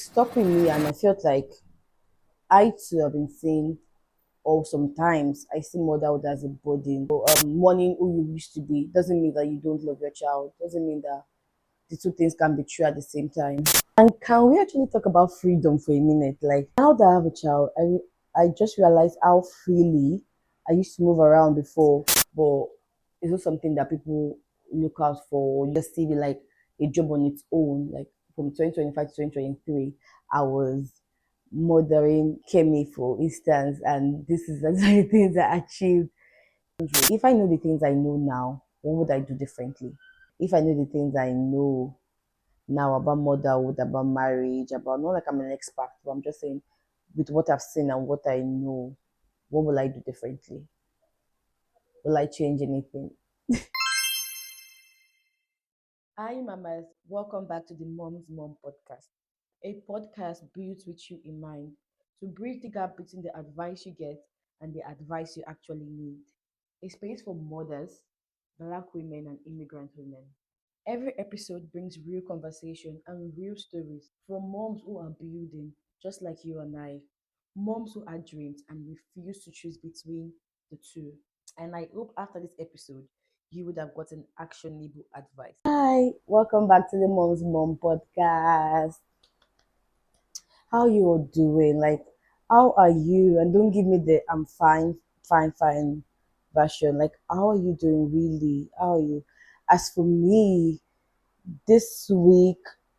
Stuck with me, and I felt like I too have been saying, or sometimes I see motherhood as a burden. Mourning who you used to be doesn't mean that you don't love your child, doesn't mean that the two things can be true at the same time. And can we actually talk about freedom for a minute? Like now that I have a child, I just realized how freely I used to move around before, but it's not something that people look out for. You just see it like a job on its own. Like from 2025 to 2023, I was mothering Kemi, for instance, and this is actually things I achieved. If I know the things I know now, what would I do differently? If I know the things I know now about motherhood, about marriage, about not like I'm an expert, but I'm just saying with what I've seen and what I know, what will I do differently? Will I change anything? Hi, mamas. Welcome back to the Mom's Mom podcast, a podcast built with you in mind to bridge the gap between the advice you get and the advice you actually need. A space for mothers, Black women, and immigrant women. Every episode brings real conversation and real stories from moms who are building, just like you and I, moms who had dreams and refuse to choose between the two. And I hope after this episode, you would have gotten actionable advice. Hi, welcome back to the Mom's Mom podcast. How you all doing? Like, how are you? And don't give me the I'm fine, fine version. Like, how are you doing really? How are you? As for me, this week,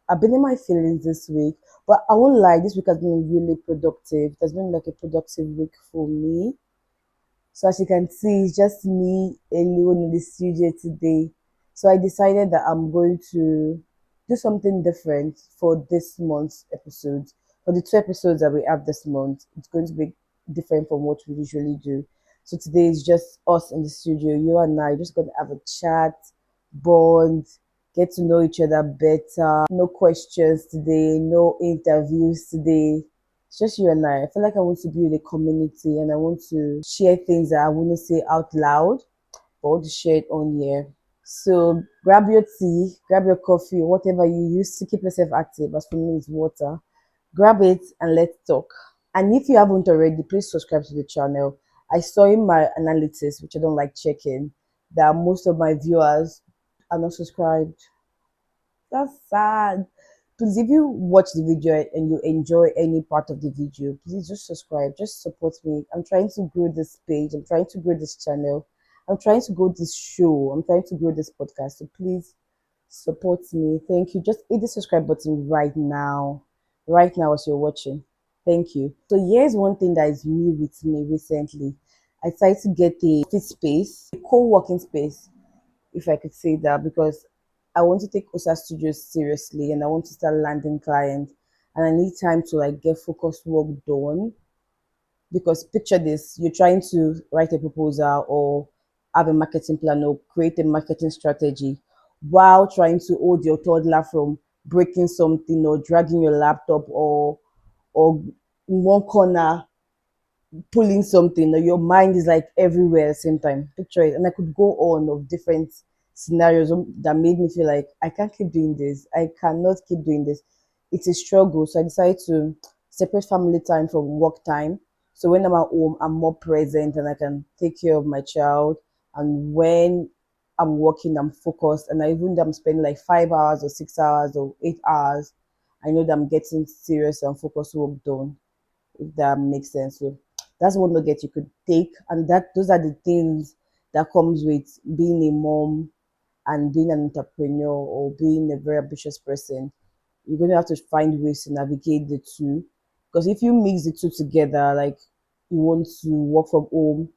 I've been in my feelings this week, but I won't lie, this week has been really productive. It has been like a productive week for me. So as you can see, it's just me alone in the studio today. So I decided that I'm going to do something different for this month's episodes. For the two episodes that we have this month, it's going to be different from what we usually do. So today is just us in the studio, you and I, just going to have a chat, bond, get to know each other better. No questions today, no interviews today. It's just you and I. I feel like I want to build a community and I want to share things that I wouldn't say out loud, but I want to share it on here. So grab your tea, grab your coffee, whatever you use to keep yourself active. As for me, it's water. Grab it and let's talk. And if you haven't already, please subscribe to the channel. I saw in my analytics, which I don't like checking, that most of my viewers are not subscribed. That's sad. Please, if you watch the video and you enjoy any part of the video, please just subscribe. Just support me. I'm trying to grow this page. I'm trying to grow this channel. I'm trying to grow this show. I'm trying to grow this podcast. So please support me. Thank you. Just hit the subscribe button right now. Right now as you're watching. Thank you. So here's one thing that is new with me recently. I decided to get a fit space, a co-working space, if I could say that, because I want to take OSA Studios seriously and I want to start landing clients and I need time to like get focused work done. Because picture this, you're trying to write a proposal or have a marketing plan or create a marketing strategy while trying to hold your toddler from breaking something or dragging your laptop or in one corner pulling something or your mind is like everywhere at the same time. Picture it. And I could go on of different scenarios that made me feel like I can't keep doing this. I cannot keep doing this. It's a struggle. So I decided to separate family time from work time. So when I'm at home, I'm more present and I can take care of my child. And when I'm working, I'm focused. And I, even though I'm spending like 5 hours or 6 hours or 8 hours, I know that I'm getting serious and focused work done, if that makes sense. So that's one nugget you could take, and that those are the things that comes with being a mom and being an entrepreneur or being a very ambitious person. You're going to have to find ways to navigate the two, because if you mix the two together, like you want to work from home,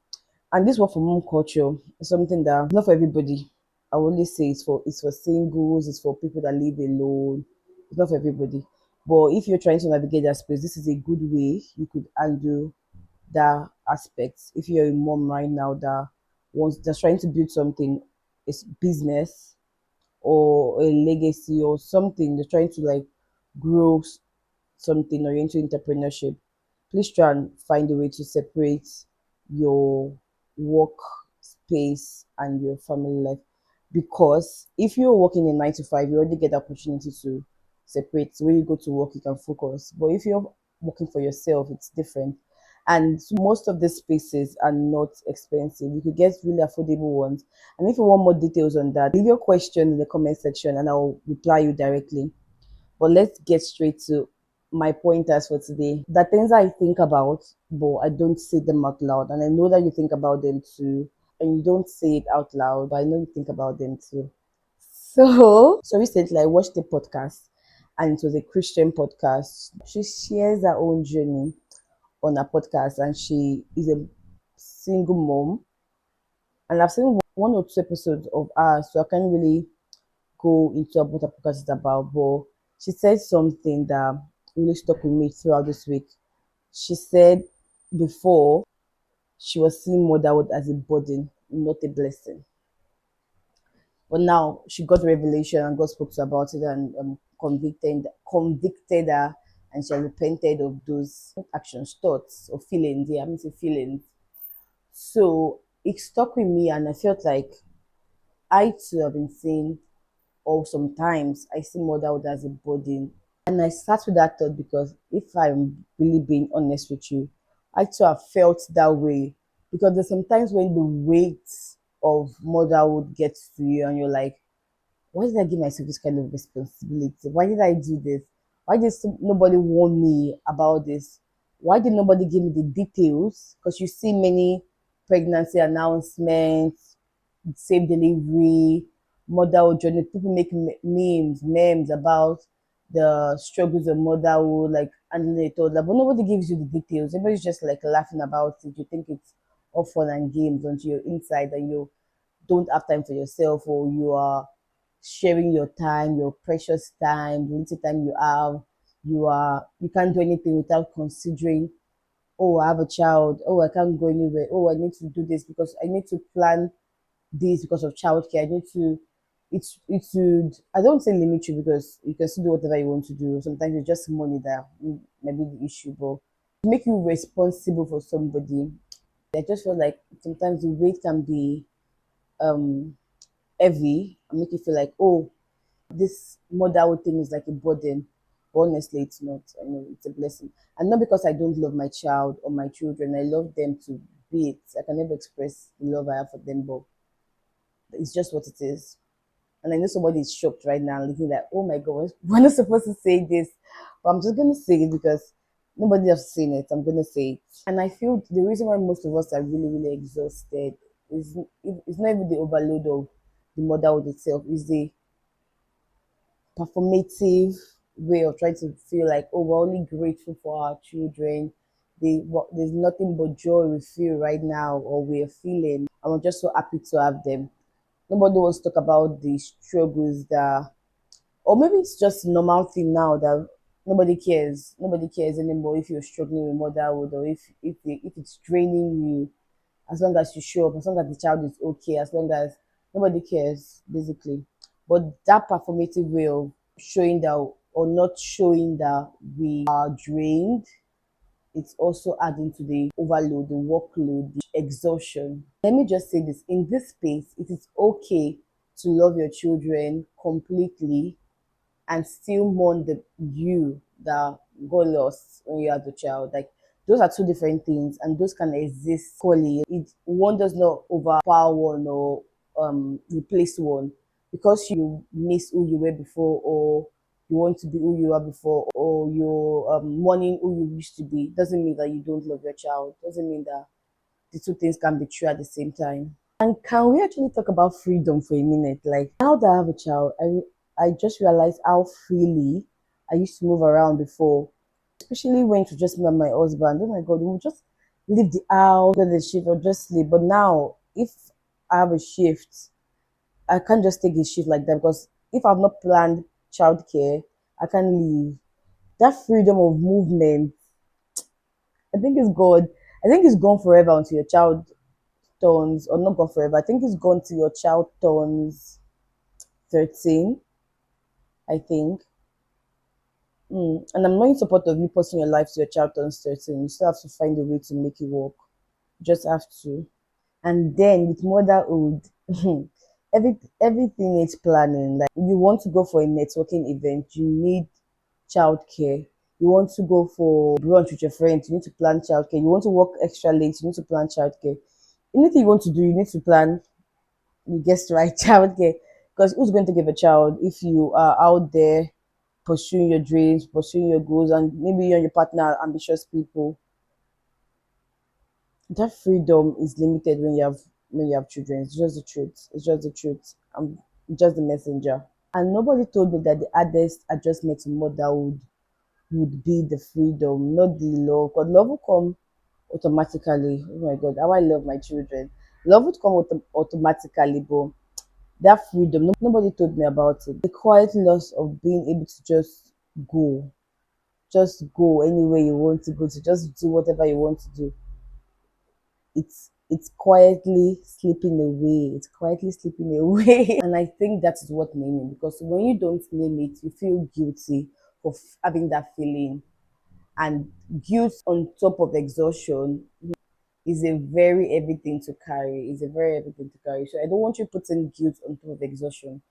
and this work from home culture is something that not for everybody. I will only say it's for singles, it's for people that live alone. It's not for everybody. But if you're trying to navigate that space, this is a good way you could handle that aspect. If you're a mom right now that wants that's trying to build something, it's business or a legacy or something, they're trying to like grow something or you're into entrepreneurship, please try and find a way to separate your work space and your family life. Because if you're working a 9 to 5, you already get the opportunity to separate. When you go to work, you can focus. But if you're working for yourself, it's different. And most of these spaces are not expensive. You could get really affordable ones. And if you want more details on that, leave your question in the comment section and I'll reply you directly. But let's get straight to my pointers for today. The things I think about, but I don't say them out loud. And I know that you think about them too. And you don't say it out loud, but I know you think about them too. So recently I watched a podcast and it was a Christian podcast. She shares her own journey on her podcast and she is a single mom. And I've seen one or two episodes of her, so I can't really go into what her podcast is about, but she said something that really stuck with me throughout this week. She said before she was seeing motherhood as a burden, not a blessing. But now she got revelation and God spoke to her about it and convicted her and she repented of those actions, thoughts, or feelings. Yeah, I mean, say feelings. So it stuck with me and I felt like I too have been saying, or sometimes I see motherhood as a burden. And I start with that thought because if I'm really being honest with you, I too have felt that way. Because there's sometimes when the weight of motherhood gets to you and you're like, why did I give myself this kind of responsibility? Why did I do this? Why did nobody warn me about this? Why did nobody give me the details? Because you see many pregnancy announcements, safe delivery, motherhood journey. People make memes about the struggles of motherhood, like handling a toddler, but nobody gives you the details. Everybody's just like laughing about it. You think it's all fun and games until you're inside and you don't have time for yourself or you are sharing your time, your precious time, the little time you have. You can't do anything without considering, oh, I have a child, oh, I can't go anywhere, oh, I need to do this because I need to plan this because of childcare. I need to it should, I don't say limit you because you can still do whatever you want to do. Sometimes it's just money that may be the issue, but to make you responsible for somebody, I just feel like sometimes the weight can be um heavy and make you feel like, oh, this motherhood thing is like a burden. But honestly, it's not. I know it's a blessing. And not because I don't love my child or my children. I love them to be it. I can never express the love I have for them, but it's just what it is. And I know somebody is shocked right now, looking like, oh my God, we're not supposed to say this. But I'm just going to say it because nobody has seen it. I'm going to say it. And I feel the reason why most of us are really, really exhausted is it's not even the overload of the motherhood itself, it's the performative way of trying to feel like, oh, we're only grateful for our children. There's nothing but joy we feel right now or we're feeling, and we're just so happy to have them. Nobody wants to talk about the struggles that, or maybe it's just a normal thing now that nobody cares. Nobody cares anymore if you're struggling with motherhood or if it's draining you. As long as you show up, as long as the child is okay, as long as nobody cares, basically. But that performative way of showing that or not showing that we are drained, it's also adding to the overload, the workload, the exhaustion. Let me just say this, in this space, it is okay to love your children completely and still mourn the you that got lost when you had a child. Like those are two different things, and those can exist equally. It one does not overpower one or replace one because you miss who you were before, or you want to be who you were before, or you're mourning who you used to be. Doesn't mean that you don't love your child. Doesn't mean that the two things can be true at the same time. And can we actually talk about freedom for a minute? Like now that I have a child, I just realized how freely I used to move around before, especially when it was just me and my husband. Oh my God, we would just leave the house, go to the shift, or just sleep. But now, if I have a shift, I can't just take a shift like that because if I've not planned childcare, I can't leave. That freedom of movement, I think is gone. I think it's gone forever until your child turns, or not gone forever. I think it's gone till your child turns 13, I think. And I'm not in support of you posting your life to your child turns 13. You still have to find a way to make it work. You just have to. And then with motherhood, everything needs planning. Like you want to go for a networking event, you need childcare. You want to go for brunch with your friends, you need to plan childcare. You want to work extra late, you need to plan childcare. Anything you want to do, you need to plan, you guessed right, childcare. Because who's going to give a child if you are out there pursuing your dreams, pursuing your goals, and maybe you and your partner are ambitious people? That freedom is limited when you have children. It's just the truth. It's just the truth. I'm just the messenger. And nobody told me that the hardest adjustment to motherhood would be the freedom, not the love. Because love will come automatically. Oh my God, how I love my children. Love would come automatically, but that freedom, nobody told me about it. The quiet loss of being able to go, just go anywhere you want to go, to just do whatever you want to do. It's quietly slipping away. It's quietly slipping away. And I think that is what naming, because when you don't name it, you feel guilty of having that feeling. And guilt on top of exhaustion is a very heavy thing to carry. Is a very heavy thing to carry. So I don't want you putting guilt on top of exhaustion.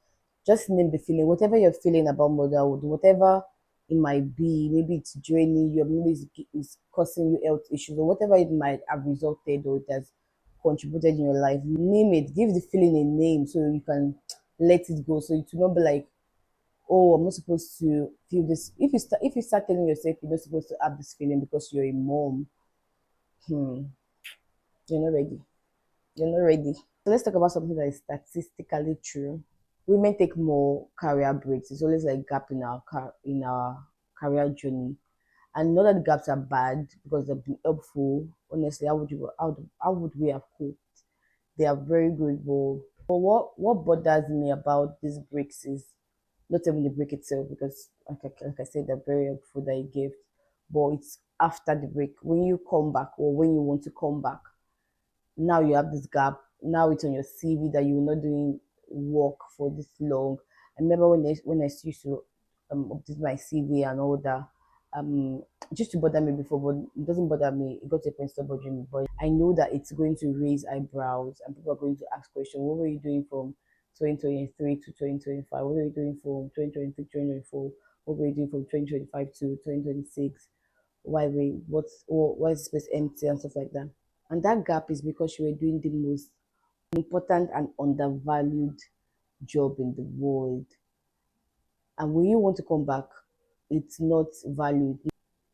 Just name the feeling, whatever you're feeling about motherhood, whatever it might be. Maybe it's draining you, maybe it's causing you health issues, or whatever it might have resulted or it has contributed in your life. Name it, give the feeling a name so you can let it go. So it will not be like, oh, I'm not supposed to feel this. If you start telling yourself you're not supposed to have this feeling because you're a mom, hmm, you're not ready. You're not ready. So let's talk about something that is statistically true. Women take more career breaks. It's always like gap in our career journey. And not that the gaps are bad because they've been helpful. Honestly, how would we have coped? They are very good, but what bothers me about these breaks is not even the break itself, because like I said, they're very helpful that you give, but it's after the break when you come back or when you want to come back. Now you have this gap. Now it's on your CV that you're not doing work for this long. I remember when I used to update my CV and all that. Um, it used to bother me before, but it doesn't bother me. It got to a point stop bothering me. But I know that it's going to raise eyebrows and people are going to ask questions. What were you doing from 2023 to 2025? What were you doing from 2023 to 2024? What were you doing from 2025 to 2026? Why is the space empty and stuff like that? And that gap is because you were doing the most important and undervalued job in the world. And when you want to come back, it's not valued.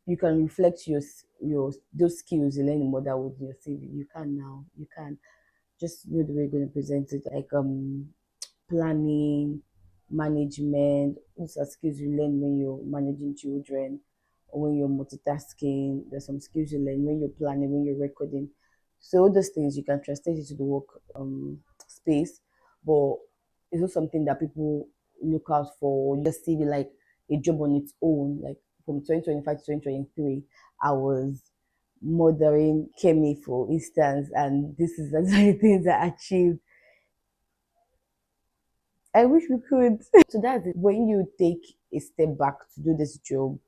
You can reflect your those skills you learn in motherhood in your CV. You can now. You can just know the way you're going to present it. Like planning, management. Those are skills you learn when you're managing children or when you're multitasking. There's some skills you learn when you're planning, when you're recording. So all those things you can translate into the work space, but it's not something that people look out for. You just see it like a job on its own. Like from 2025 to 2023, I was mothering Kemi, for instance, and this is the things I achieved. I wish we could. So that's it. When you take a step back to do this job,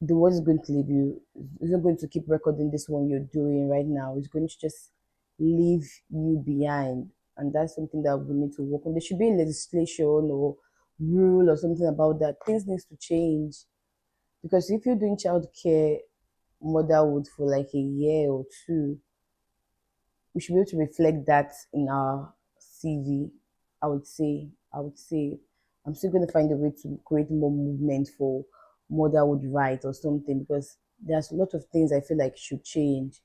the world is going to leave you. It's not going to keep recording this one you're doing right now. It's going to just leave you behind. And that's something that we need to work on. There should be legislation or rule or something about that. Things needs to change. Because if you're doing childcare motherhood for like a year or two, we should be able to reflect that in our CV. I would say, I would say, I'm still going to find a way to create more movement for motherhood right or something, because there's a lot of things I feel like should change.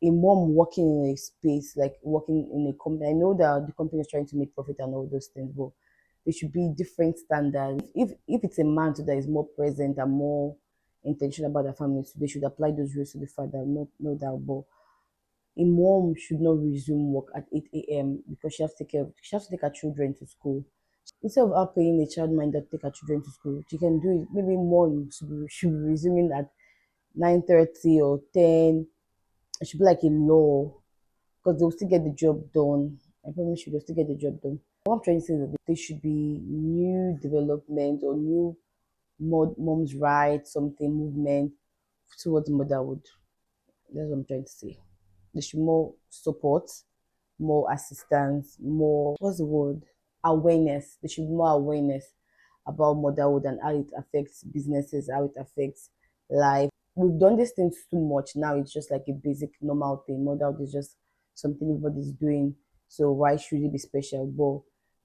A mom working in a space, like working in a company, I know that the company is trying to make profit and all those things, but there should be different standards. If it's a man too that is more present and more intentional about their family, so they should apply those rules to the father, no doubt. But a mom should not resume work at 8 a.m. because she has to take her children to school. Instead of her paying a childminder to take her children to school, she can do it. Maybe mom should be resuming at 9:30 or 10. It should be like a law because they'll still get the job done. I promise you, they'll still get the job done. What I'm trying to say is that there should be new development or new mom's rights, something movement towards motherhood. That's what I'm trying to say. There should be more support, more assistance, more, what's the word? Awareness. There should be more awareness about motherhood and how it affects businesses, how it affects life. We've done these things too much. Now it's just like a basic normal thing. Motherhood is just something everybody's doing. So why should it be special? But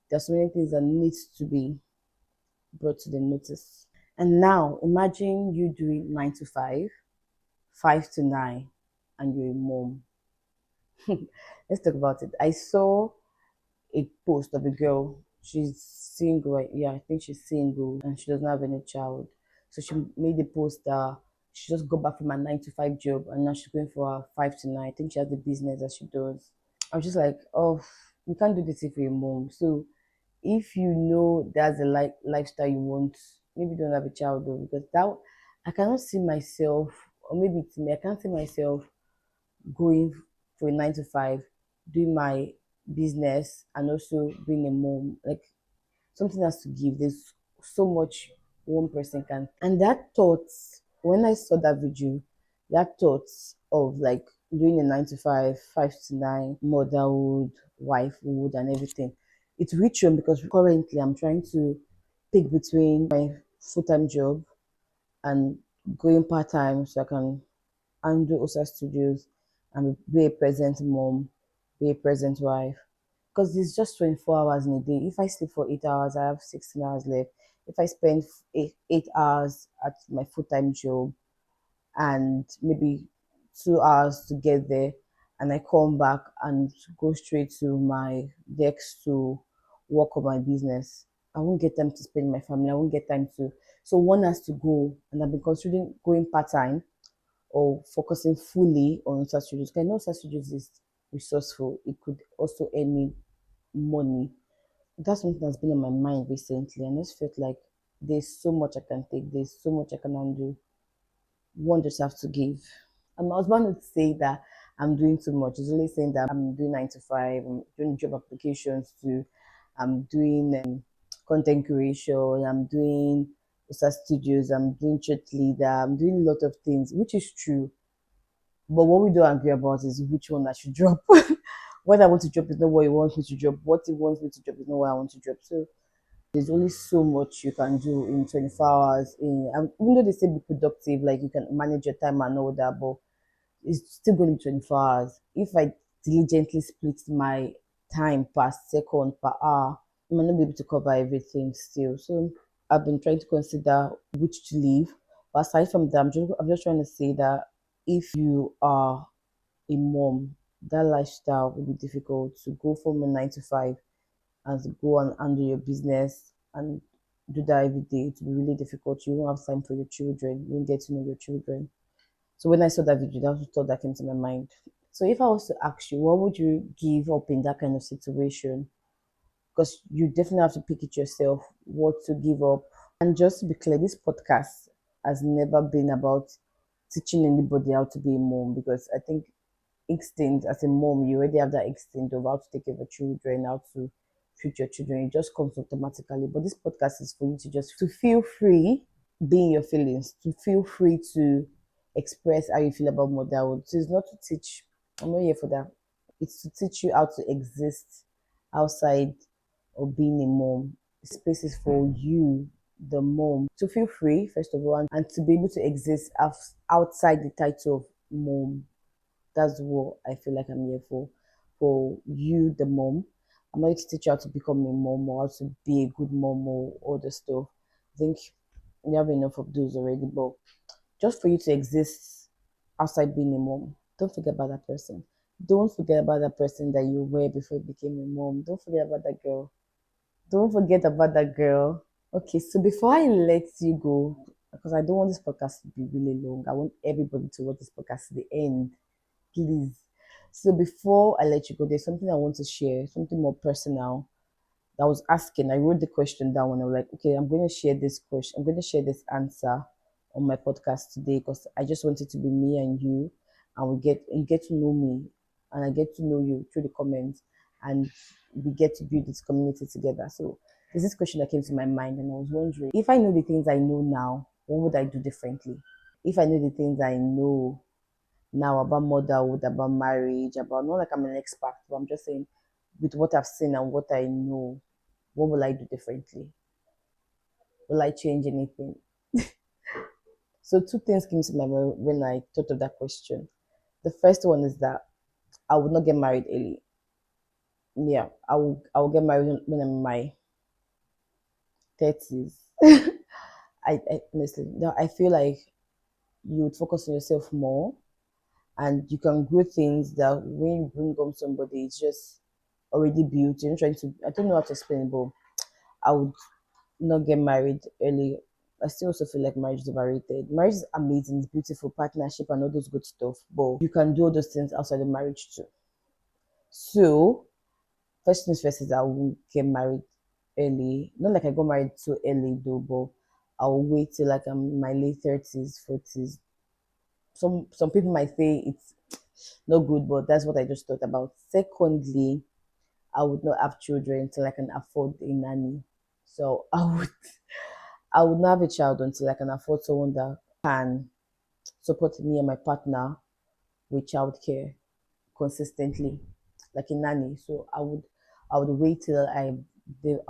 there's so many things that needs to be brought to the notice. And now imagine you doing 9 to 5, 5 to 9, and you're a mom. Let's talk about it. I saw a post of a girl. She's single. Yeah, I think she's single and she doesn't have any child. So she made a post that she just got back from a 9 to 5 job and now she's going for a 5 to 9. I think she has the business that she does. I was just like, oh, you can't do this if you're a mom. So if you know that's the lifestyle you want, maybe don't have a child though, because that I cannot see myself, or maybe it's me, I can't see myself going for a 9 to 5, doing my business and also being a mom. Like something has to give. There's so much one person can. And that thought, when I saw that video, that thought of like doing a 9 to 5, 5 to 9, motherhood, wifehood, and everything, it reached home because currently I'm trying to pick between my full time job and going part time so I can handle OSA studios and be a present mom, be a present wife. Because it's just 24 hours in a day. If I sleep for 8 hours, I have 16 hours left. If I spend 8 hours at my full time job and maybe 2 hours to get there, and I come back and go straight to my desk to work on my business, I won't get time to spend with my family. I won't get time to. So one has to go, and I've been considering going part time or focusing fully on research studios. I know research studios is resourceful. It could also earn me money. That's something that's been on my mind recently, and I just felt like there's so much I can take, there's so much I can undo. One just have to give. And my husband would say that I'm doing too much. He's always saying that I'm doing 9 to 5, I'm doing job applications too, I'm doing content creation, I'm doing research studios, I'm doing church leader, I'm doing a lot of things, which is true. But what we don't agree about is which one I should drop. What I want to drop is not what he wants me to drop. What he wants me to drop is not what I want to drop. So there's only so much you can do in 24 hours. Even though they say be productive, like you can manage your time and all that, but it's still going to be 24 hours. If I diligently split my time per second, per hour, I might not be able to cover everything still. So I've been trying to consider which to leave. But aside from that, I'm just trying to say that if you are a mom, that lifestyle will be difficult to go from a 9 to 5 and to go and handle your business and do that every day. It will be really difficult. You won't have time for your children. You won't get to know your children. So when I saw that video, that was the thought that came to my mind. So if I was to ask you, what would you give up in that kind of situation? Because you definitely have to pick it yourself, what to give up. And just to be clear, this podcast has never been about teaching anybody how to be a mom, because I think instinct as a mom, you already have that instinct of how to take care of your children, how to treat your children. It just comes automatically. But this podcast is for you to just to feel free, be in your feelings, to feel free to express how you feel about motherhood. So it's not to teach. I'm not here for that. It's to teach you how to exist outside of being a mom. Space is for you, the mom, to feel free first of all, and to be able to exist outside the title of mom. That's what I feel like I'm here for. For you, the mom. I'm not here to teach you how to become a mom or how to be a good mom or all the stuff. I think you have enough of those already. But just for you to exist outside being a mom, don't forget about that person. Don't forget about that person that you were before you became a mom. Don't forget about that girl. Don't forget about that girl. Okay, so before I let you go, because I don't want this podcast to be really long, I want everybody to watch this podcast to the end, please. So before I let you go, there's something I want to share, something more personal. I was asking, I wrote the question down and I was like, okay, I'm going to share this question, I'm going to share this answer on my podcast today because I just want it to be me and and you get to know me, and I get to know you through the comments, and we get to build this community together. So there's this question that came to my mind, and I was wondering if I know the things I know now, what would I do differently? If I know the things I know now about motherhood, about marriage, about not like I'm an expert, but I'm just saying with what I've seen and what I know, what will I do differently? Will I change anything? So two things came to my mind when I thought of that question. The first one is that I would not get married early. Yeah, I will get married when I'm in my 30s. I honestly no, I feel like you would focus on yourself more and you can grow things that when you bring home somebody, it's just already built. You're not trying to, I don't know how to explain it, but I would not get married early. I still also feel like marriage is overrated. Marriage is amazing, it's beautiful, partnership and all those good stuff, but you can do all those things outside of marriage too. So, first things first is I will get married early. Not like I got married so early though, but I'll wait till like I'm in my late 30s, 40s. Some people might say it's not good, but that's what I just thought about. Secondly, I would not have children until I can afford a nanny. So I would not have a child until I can afford someone that can support me and my partner with childcare consistently, like a nanny. So I would wait till I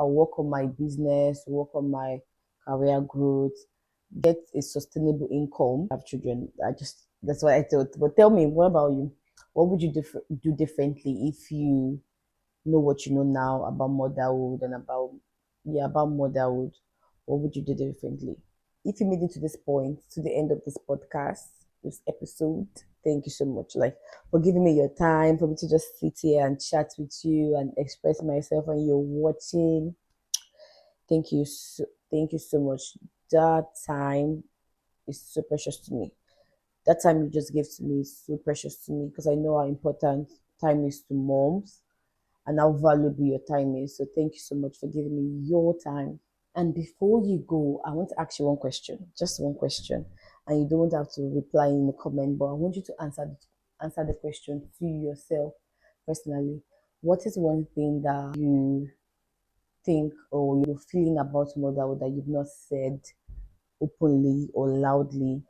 work on my business, work on my career growth, get a sustainable income, have children. That's what I thought. But tell me, what about you? What would you do differently if you know what you know now about motherhood and about motherhood? What would you do differently? If you made it to this point, to the end of this podcast, this episode, thank you so much. Like for giving me your time, for me to just sit here and chat with you and express myself and you're watching. Thank you so much. That time is so precious to me. That time you just gave to me is so precious to me because I know how important time is to moms and how valuable your time is. So thank you so much for giving me your time. And before you go, I want to ask you one question, just one question. And you don't have to reply in the comment, but I want you to answer the question to yourself personally. What is one thing that you think or you're feeling about motherhood that you've not said openly or loudly?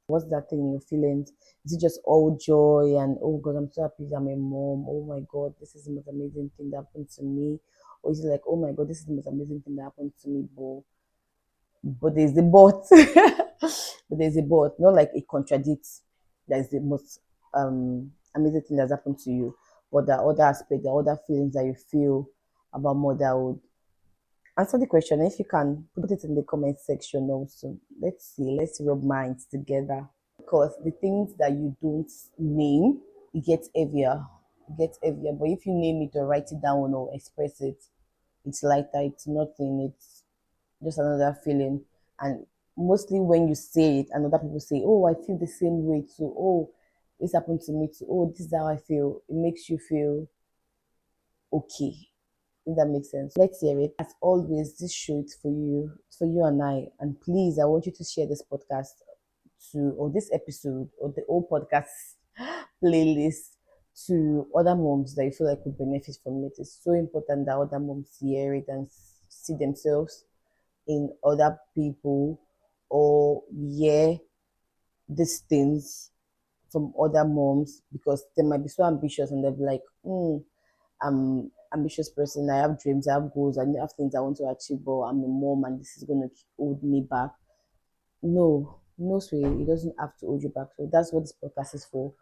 What's that thing you're feeling? Is it just all joy and oh God, I'm so happy that I'm a mom? Oh my God, this is the most amazing thing that happened to me. Or is it like, oh my God, this is the most amazing thing that happened to me, but there's a but. But there's a but, not like it contradicts. That's the most amazing thing that's happened to you. But the other aspect, the other feelings that you feel about motherhood. Answer the question. If you can, put it in the comment section also. Let's see. Let's rub minds together. Because the things that you don't name, it gets heavier. It gets heavier. But if you name it or write it down or express it, it's lighter. It's nothing. It's just another feeling. And mostly when you say it, and other people say, "Oh, I feel the same way too. Oh, this happened to me too. Oh, this is how I feel." It makes you feel okay. If that makes sense. Let's hear it. As always, this show is for you. It's for you and I. And please, I want you to share this podcast or this episode or the whole podcast playlist to other moms that you feel like would benefit from it. It's so important that other moms hear it and see themselves in other people or hear these things from other moms because they might be so ambitious and they'll be like, I'm ambitious person. I have dreams, I have goals, I have things I want to achieve, but I'm a mom and this is gonna hold me back. No, no, sweetie, it doesn't have to hold you back. So that's what this podcast is for.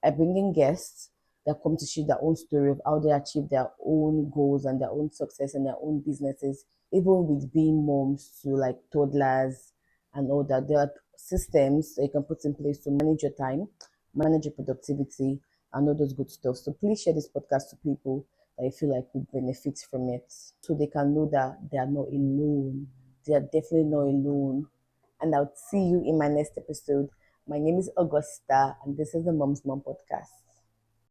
I bring in guests that come to share their own story of how they achieve their own goals and their own success and their own businesses, even with being moms to like toddlers and all that. There are systems that you can put in place to manage your time, manage your productivity, and all those good stuff. So please share this podcast to people that you feel like would benefit from it so they can know that they are not alone. They are definitely not alone. And I'll see you in my next episode. My name is Augusta, and this is the Mom's Mom Podcast.